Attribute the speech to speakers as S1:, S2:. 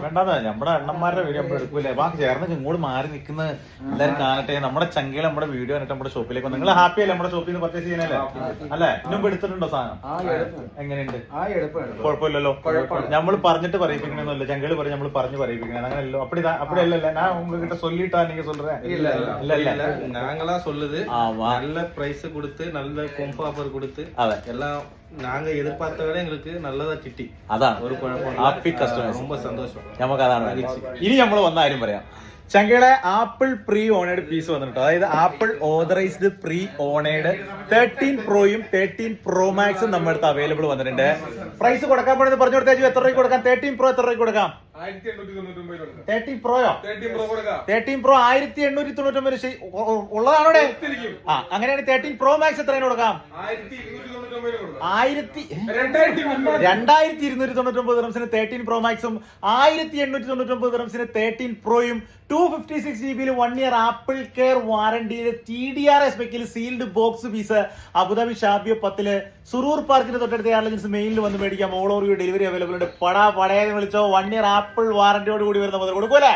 S1: വേണ്ടാ നമ്മുടെ അണ്ണന്മാരുടെ വീഡിയോ നമ്മൾ എടുക്കൂലേ ബാക്കി ചേർന്ന് ഇങ്ങോട്ട് മാറി നിൽക്കുന്ന എല്ലാവരും കാണട്ടെ. നമ്മുടെ ചങ്കികളെ നമ്മുടെ വീഡിയോ കണ്ടിട്ട് നമ്മുടെ ഷോപ്പിലേക്ക് നിങ്ങൾ ഹാപ്പി അല്ലേ നമ്മുടെ ഷോപ്പിൽ നിന്ന് പർച്ചേസ് ചെയ്യാനല്ലേ അല്ലെ? ഇന്നും എടുത്തിട്ടുണ്ടോ സാധനം? എങ്ങനെയുണ്ട്? കുഴപ്പമില്ലല്ലോ. നമ്മൾ പറഞ്ഞിട്ട് പറയിപ്പിക്കണമെന്നല്ല, ചങ്കിള് പറയും നമ്മൾ പറഞ്ഞു പറയിപ്പിക്കണം അങ്ങനെയല്ലോ. അപ്പടിയല്ലേ ഞാൻ ഉங்ககிட்ட சொல்லிட்டா நீங்க சொல்றேன் இல்ல இல்ல இல்ல நாங்களா சொல்லுது நல்ல பிரைஸ் கொடுத்து நல்ல கொம்பு ஆஃபர் கொடுத்து எல்லாம் நாங்க எதிர்பார்த்த விட எங்களுக்கு நல்லதா കിട്ടി. അതാണ് ഒരു കുഴപ്പമില്ല. ഹാപ്പി കസ്റ്റമേഴ്സ്, ரொம்ப സന്തോഷം. നമുക്ക് അതാണ്. ഇനി നമ്മൾ വന്ന കാര്യം പറയാം. ചങ്കയുടെ ആപ്പിൾ പ്രീ ഓണേഡ് പീസ് വന്നിട്ടുണ്ട്. അതായത് ആപ്പിൾ ഓതറൈസ്ഡ് പ്രീ ഓണേഡ് 13 പ്രോയും 13 പ്രോ മാക്സും നമ്മുടെ അടുത്ത് അവൈലബിൾ വന്നിട്ടുണ്ട്. പ്രൈസ് കൊടുക്കാൻ പറ്റുന്നത് പറഞ്ഞു കൊടുത്താൽ എത്ര രൂപയ്ക്ക് കൊടുക്കാം? 13 പ്രോ എത്ര രൂപയ്ക്ക് കൊടുക്കാം? 13 പ്രോയോ? 13 പ്രോ 1899 ഉള്ളതാണോ? അങ്ങനെയാണ് 13 പ്രോ മാക്സ് എത്രയാണ് കൊടുക്കാം? 2299 ദിറംസിന് 13 പ്രോ മാക്സും 1899 ദിറംസിന് 13 പ്രോയും 256 GB 1 ഇയർ ആപ്പിൾ കെയർ വാറണ്ടിയില് TDR സ്പെക്കിൽ sealed box piece Abu Dhabi Shabiya 10 Suroor പാർക്കിന് തൊട്ടടുത്ത എയർലൈൻസ് മെയിലിൽ വന്ന് മേടിക്കാം. ഓൾ ഓവർ ഡെലിവറി അവൈലബിൾ ഉണ്ട്. പടയെന്ന് വിളിച്ചോ. 1 ഇയർ ആപ്പിൾ വാറന്റിയോട് കൂടി വരുന്ന മുതൽ കൊടുക്കൂലേ?